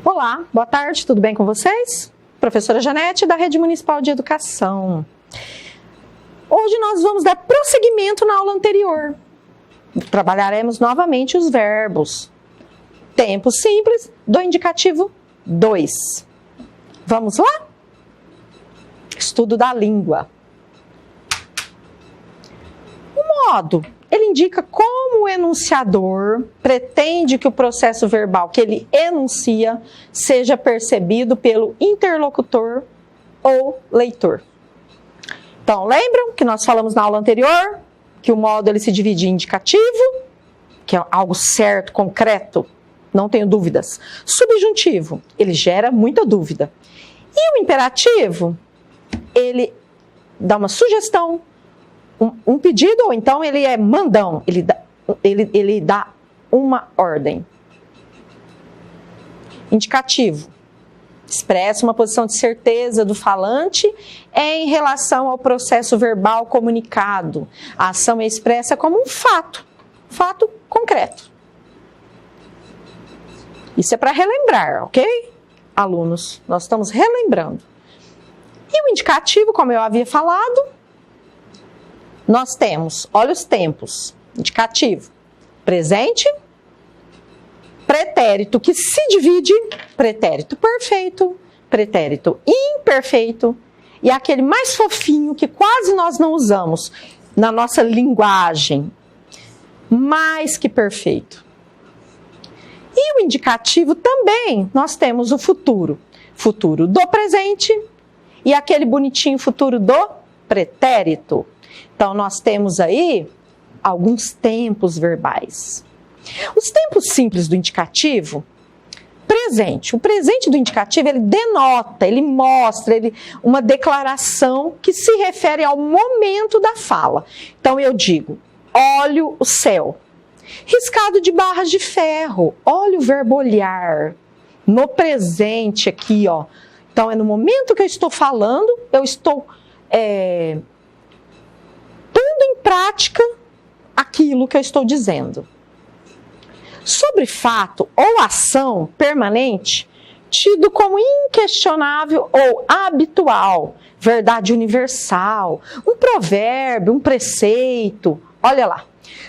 Olá, boa tarde, tudo bem com vocês? Professora Janete, da Rede Municipal de Educação. Hoje nós vamos dar prosseguimento na aula anterior. Trabalharemos novamente os verbos. Tempo simples do indicativo 2. Vamos lá? Estudo da língua. O modo, ele indica como o enunciador pretende que o processo verbal que ele enuncia seja percebido pelo interlocutor ou leitor. Então, lembram que nós falamos na aula anterior que o modo ele se divide em indicativo, que é algo certo, concreto, não tenho dúvidas. Subjuntivo, ele gera muita dúvida. E o imperativo, ele dá uma sugestão, um pedido, ou então ele é mandão, ele dá uma ordem. Indicativo, expressa uma posição de certeza do falante em relação ao processo verbal comunicado. A ação é expressa como um fato concreto. Isso é para relembrar, ok? Alunos, nós estamos relembrando. E o indicativo, como eu havia falado, nós temos, olha os tempos, indicativo, presente, pretérito que se divide, pretérito perfeito, pretérito imperfeito e aquele mais fofinho que quase nós não usamos na nossa linguagem, mais que perfeito. E o indicativo também, nós temos o futuro do presente e aquele bonitinho futuro do pretérito. Então, nós temos aí alguns tempos verbais. Os tempos simples do indicativo, presente. O presente do indicativo, ele denota, ele mostra uma declaração que se refere ao momento da fala. Então, eu digo, olho o céu. Riscado de barras de ferro, olha o verbo olhar. No presente aqui, ó. Então, é no momento que eu estou falando, eu estou pondo em prática aquilo que eu estou dizendo. Sobre fato ou ação permanente, tido como inquestionável ou habitual, verdade universal, um provérbio, um preceito. Olha lá.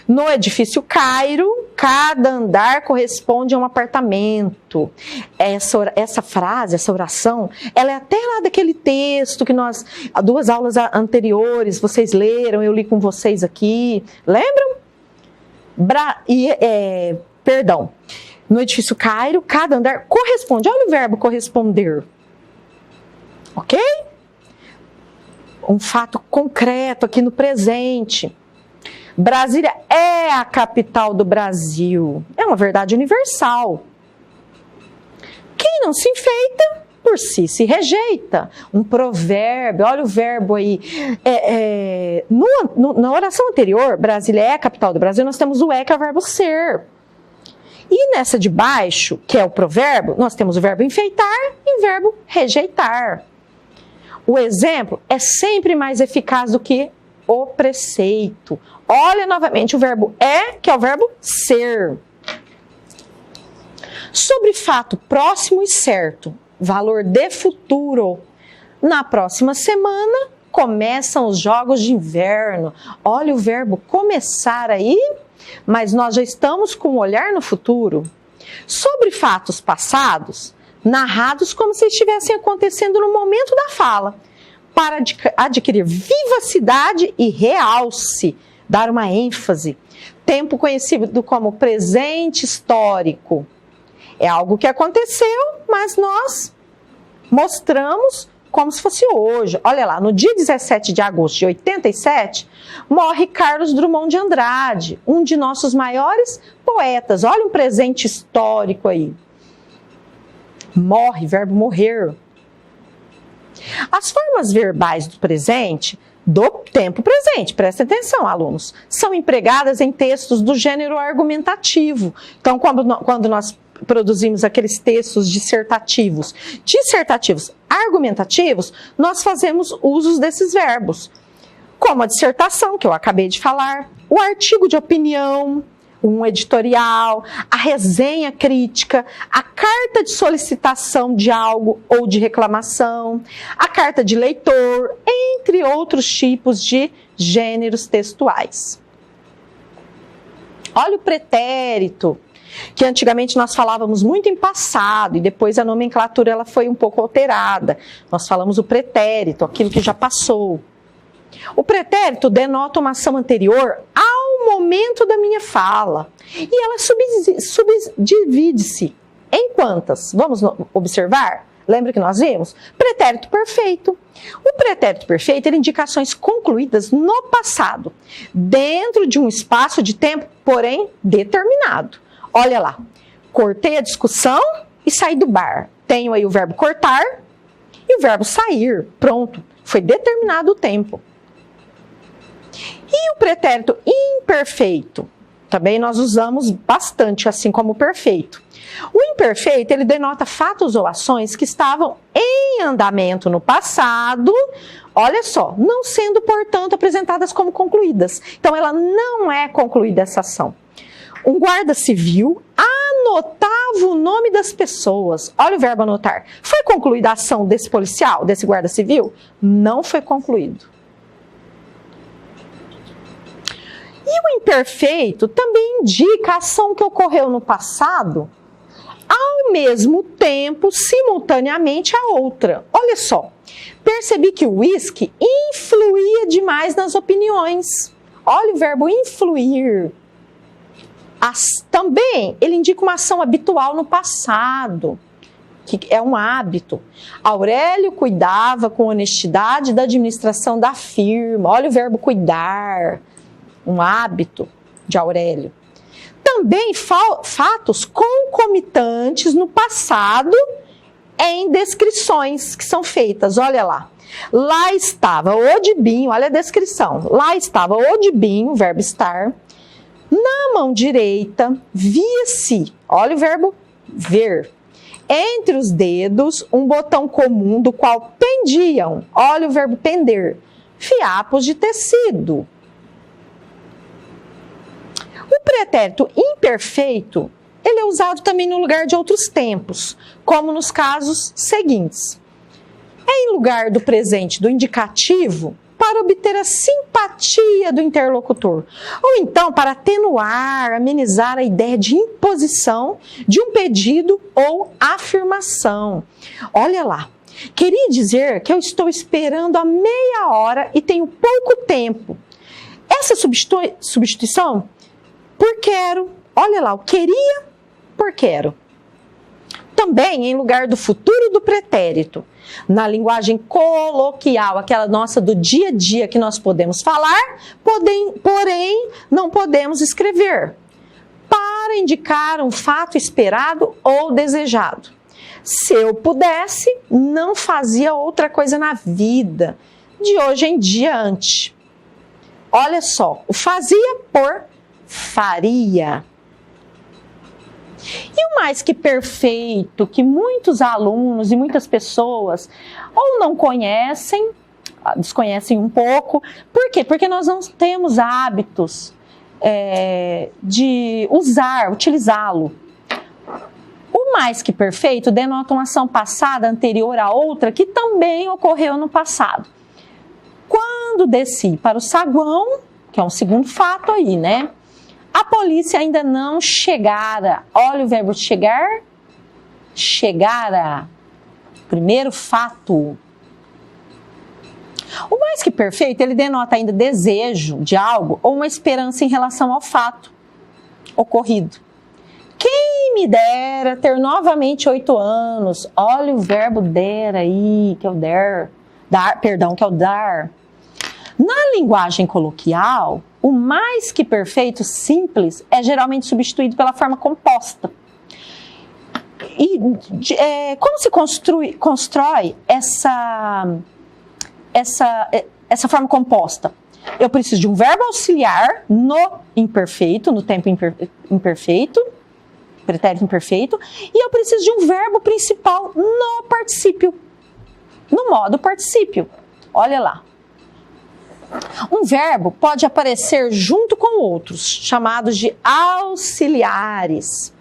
No edifício Cairo, cada andar corresponde a um apartamento. Essa frase, essa oração, ela é até lá daquele texto que nós, há 2 aulas anteriores, vocês leram, eu li com vocês aqui. Lembram? Perdão. No edifício Cairo, cada andar corresponde. Olha o verbo corresponder. Ok? Um fato concreto aqui no presente. Brasília é a capital do Brasil. É uma verdade universal. Quem não se enfeita, por si se rejeita. Um provérbio, olha o verbo aí. Na oração anterior, Brasília é a capital do Brasil, nós temos o que é o verbo ser. E nessa de baixo, que é o provérbio, nós temos o verbo enfeitar e o verbo rejeitar. O exemplo é sempre mais eficaz do que o preceito. Olha novamente o verbo que é o verbo ser. Sobre fato próximo e certo, valor de futuro. Na próxima semana começam os jogos de inverno. Olha o verbo começar aí, mas nós já estamos com um olhar no futuro. Sobre fatos passados, narrados como se estivessem acontecendo no momento da fala, para adquirir vivacidade e realce, dar uma ênfase. Tempo conhecido como presente histórico. É algo que aconteceu, mas nós mostramos como se fosse hoje. Olha lá, no dia 17 de agosto de 87, morre Carlos Drummond de Andrade, um de nossos maiores poetas. Olha um presente histórico aí. Morre, verbo morrer. As formas verbais do presente, do tempo presente, prestem atenção, alunos, são empregadas em textos do gênero argumentativo. Então, quando nós produzimos aqueles textos dissertativos, argumentativos, nós fazemos usos desses verbos, como a dissertação, que eu acabei de falar, o artigo de opinião, um editorial, a resenha crítica, a carta de solicitação de algo ou de reclamação, a carta de leitor, entre outros tipos de gêneros textuais. Olha o pretérito, que antigamente nós falávamos muito em passado e depois a nomenclatura ela foi um pouco alterada. Nós falamos o pretérito, aquilo que já passou. O pretérito denota uma ação anterior ao momento da minha fala e ela subdivide-se em quantas? Vamos observar? Lembra que nós vimos? Pretérito perfeito. O pretérito perfeito ele indica ações concluídas no passado, dentro de um espaço de tempo, porém determinado. Olha lá, cortei a discussão e saí do bar. Tenho aí o verbo cortar e o verbo sair. Pronto, foi determinado o tempo. E o pretérito imperfeito? Também nós usamos bastante, assim como o perfeito. O imperfeito, ele denota fatos ou ações que estavam em andamento no passado, olha só, não sendo, portanto, apresentadas como concluídas. Então, ela não é concluída essa ação. Um guarda civil anotava o nome das pessoas. Olha o verbo anotar. Foi concluída a ação desse policial, desse guarda civil? Não foi concluído. E o imperfeito também indica a ação que ocorreu no passado, ao mesmo tempo, simultaneamente a outra. Olha só, percebi que o uísque influía demais nas opiniões. Olha o verbo influir. Também ele indica uma ação habitual no passado, que é um hábito. Aurélio cuidava com honestidade da administração da firma. Olha o verbo cuidar, um hábito de Aurélio. Também fatos concomitantes no passado em descrições que são feitas. Olha lá. Lá estava o Dibinho, olha a descrição. Lá estava o Dibinho, verbo estar. Na mão direita, via-se, olha o verbo ver, entre os dedos, um botão comum do qual pendiam, olha o verbo pender, fiapos de tecido. O pretérito imperfeito, ele é usado também no lugar de outros tempos, como nos casos seguintes. É em lugar do presente do indicativo, para obter a simpatia do interlocutor, ou então para atenuar, amenizar a ideia de imposição de um pedido ou afirmação. Olha lá, queria dizer que eu estou esperando há meia hora e tenho pouco tempo. Essa substituição, por quero, olha lá, o queria por quero. Também em lugar do futuro do pretérito. Na linguagem coloquial, aquela nossa do dia a dia que nós podemos falar, porém não podemos escrever, para indicar um fato esperado ou desejado. Se eu pudesse, não fazia outra coisa na vida, de hoje em diante. Olha só, o fazia por faria. E o mais que perfeito, que muitos alunos e muitas pessoas ou não conhecem, desconhecem um pouco. Por quê? Porque nós não temos hábitos de utilizá-lo. O mais que perfeito denota uma ação passada anterior a outra que também ocorreu no passado. Quando desci para o saguão, que é um segundo fato aí, né? A polícia ainda não chegara. Olha o verbo chegar. Chegara. Primeiro fato. O mais que perfeito, ele denota ainda desejo de algo ou uma esperança em relação ao fato ocorrido. Quem me dera ter novamente 8 anos. Olha o verbo der aí, que é o que é o dar. Na linguagem coloquial, o mais que perfeito simples é geralmente substituído pela forma composta. E como se constrói essa forma composta? Eu preciso de um verbo auxiliar no imperfeito, no tempo imperfeito, pretérito imperfeito, e eu preciso de um verbo principal no particípio, no modo particípio. Olha lá. Um verbo pode aparecer junto com outros, chamados de auxiliares.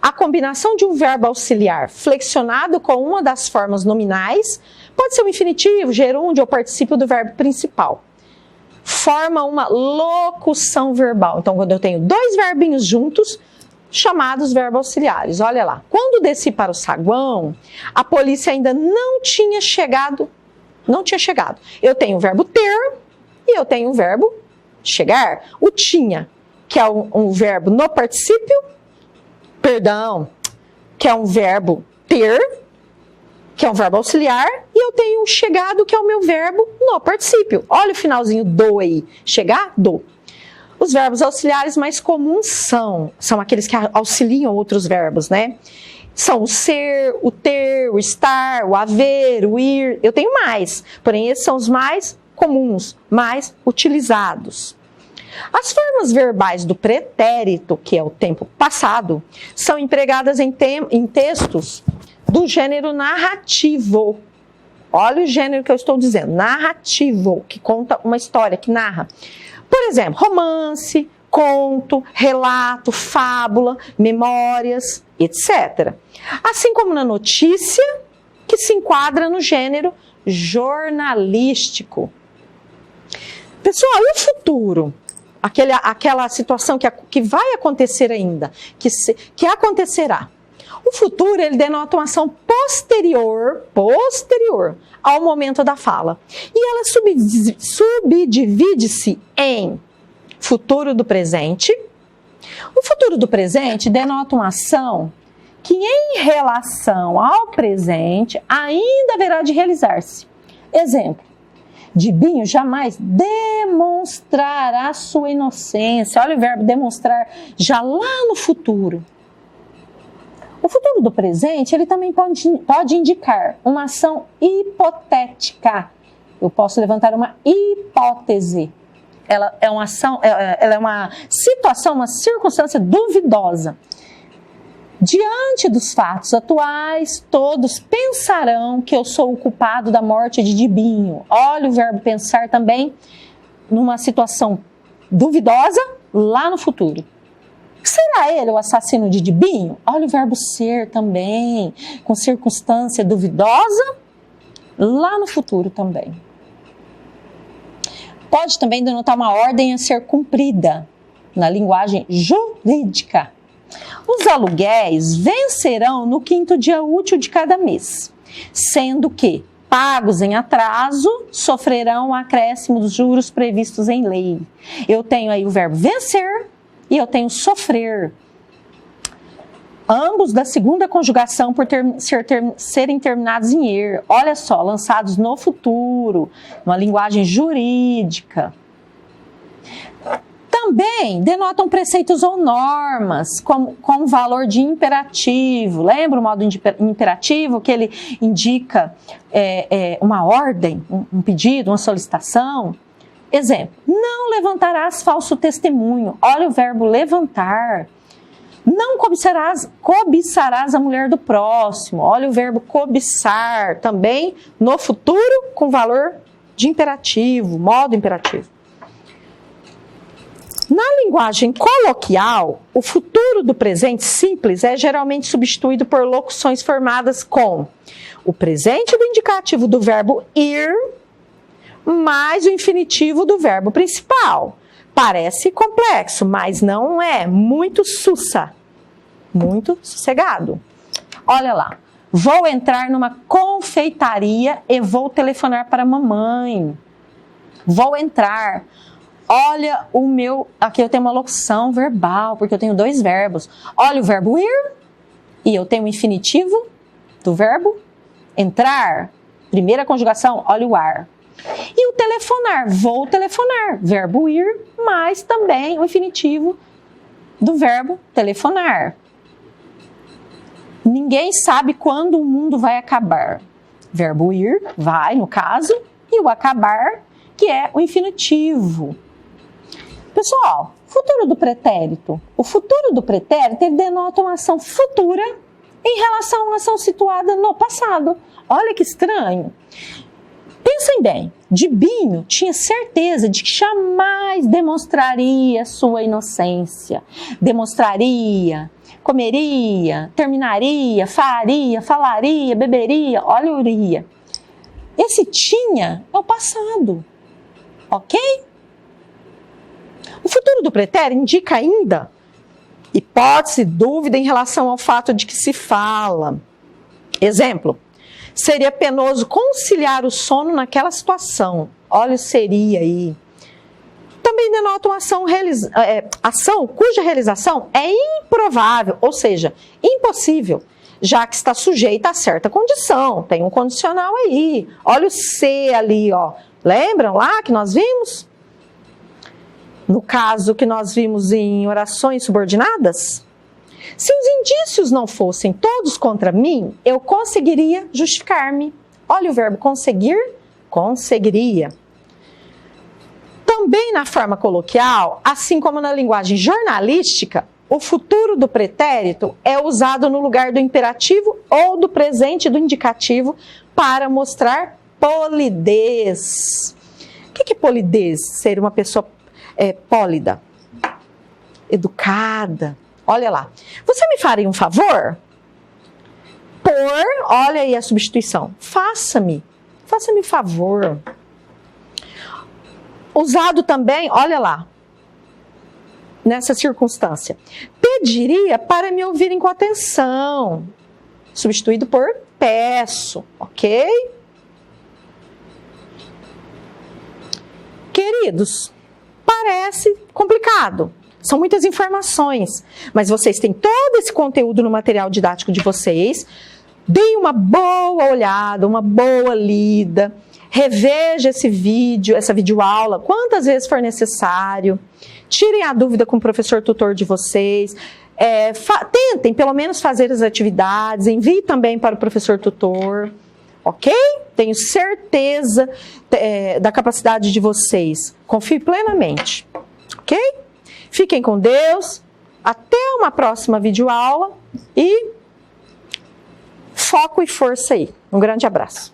A combinação de um verbo auxiliar flexionado com uma das formas nominais pode ser o infinitivo, gerúndio ou particípio do verbo principal. Forma uma locução verbal. Então, quando eu tenho dois verbinhos juntos, chamados verbos auxiliares. Olha lá, quando desci para o saguão, a polícia ainda não tinha chegado. Eu tenho o verbo ter e eu tenho o verbo chegar. O tinha, que é um verbo no particípio, que é um verbo ter, que é um verbo auxiliar, e eu tenho o chegado, que é o meu verbo no particípio. Olha o finalzinho do aí, chegar, do. Os verbos auxiliares mais comuns são aqueles que auxiliam outros verbos, né? São o ser, o ter, o estar, o haver, o ir. Eu tenho mais, porém esses são os mais comuns, mais utilizados. As formas verbais do pretérito, que é o tempo passado, são empregadas em textos do gênero narrativo. Olha o gênero que eu estou dizendo, narrativo, que conta uma história, que narra. Por exemplo, romance, conto, relato, fábula, memórias, etc. Assim como na notícia, que se enquadra no gênero jornalístico. Pessoal, e o futuro? Aquela situação que vai acontecer ainda, que acontecerá. O futuro, ele denota uma ação posterior ao momento da fala. E ela subdivide-se em futuro do presente. O futuro do presente denota uma ação que, em relação ao presente, ainda haverá de realizar-se. Exemplo. Dibinho jamais demonstrará sua inocência. Olha o verbo demonstrar já lá no futuro. O futuro do presente, ele também pode indicar uma ação hipotética. Eu posso levantar uma hipótese. Ela é uma situação, uma circunstância duvidosa. Diante dos fatos atuais, todos pensarão que eu sou o culpado da morte de Dibinho. Olha o verbo pensar também numa situação duvidosa lá no futuro. Será ele o assassino de Dibinho? Olha o verbo ser também, com circunstância duvidosa lá no futuro também. Pode também denotar uma ordem a ser cumprida na linguagem jurídica. Os aluguéis vencerão no 5º dia útil de cada mês, sendo que, pagos em atraso, sofrerão o acréscimo dos juros previstos em lei. Eu tenho aí o verbo vencer e eu tenho sofrer. Ambos da segunda conjugação por serem terminados em er. Olha só, lançados no futuro, uma linguagem jurídica. Também denotam preceitos ou normas com valor de imperativo. Lembra o modo imperativo que ele indica uma ordem, um pedido, uma solicitação? Exemplo, não levantarás falso testemunho. Olha o verbo levantar. Não cobiçarás a mulher do próximo. Olha o verbo cobiçar, também no futuro com valor de imperativo, modo imperativo. Na linguagem coloquial, o futuro do presente simples é geralmente substituído por locuções formadas com o presente do indicativo do verbo ir mais o infinitivo do verbo principal. Parece complexo, mas não é. Muito sussa, muito sossegado. Olha lá. Vou entrar numa confeitaria e vou telefonar para a mamãe. Vou entrar. Olha o meu... Aqui eu tenho uma locução verbal, porque eu tenho dois verbos. Olha o verbo ir e eu tenho o infinitivo do verbo entrar. Primeira conjugação, olha o ar. E o telefonar, vou telefonar. Verbo ir, mais também o infinitivo do verbo telefonar. Ninguém sabe quando o mundo vai acabar. Verbo ir, vai, no caso, e o acabar, que é o infinitivo. Pessoal, futuro do pretérito. O futuro do pretérito, ele denota uma ação futura em relação a uma ação situada no passado. Olha que estranho. Pensa Escutem bem, Dibinho tinha certeza de que jamais demonstraria sua inocência. Demonstraria, comeria, terminaria, faria, falaria, beberia, olharia. Esse tinha é o passado, ok? O futuro do pretérito indica ainda hipótese, dúvida em relação ao fato de que se fala. Exemplo, seria penoso conciliar o sono naquela situação. Olha o seria aí. Também denota uma ação cuja realização é improvável, ou seja, impossível, já que está sujeita a certa condição. Tem um condicional aí. Olha o se ali, ó. Lembram lá que nós vimos? No caso que nós vimos em orações subordinadas? Se os indícios não fossem todos contra mim, eu conseguiria justificar-me. Olha o verbo conseguir, conseguiria. Também na forma coloquial, assim como na linguagem jornalística, o futuro do pretérito é usado no lugar do imperativo ou do presente do indicativo para mostrar polidez. O que é polidez? Ser uma pessoa pólida, educada. Olha lá. Você me faria um favor? Olha aí a substituição. Faça-me favor. Usado também, olha lá, nessa circunstância. Pediria para me ouvirem com atenção. Substituído por peço, ok? Queridos, parece complicado. São muitas informações, mas vocês têm todo esse conteúdo no material didático de vocês. Deem uma boa olhada, uma boa lida. Reveja esse vídeo, essa videoaula, quantas vezes for necessário. Tirem a dúvida com o professor tutor de vocês. Tentem, pelo menos, fazer as atividades. Envie também para o professor tutor. Ok? Tenho certeza da capacidade de vocês. Confio plenamente. Ok? Fiquem com Deus. Até uma próxima videoaula. E foco e força aí. Um grande abraço.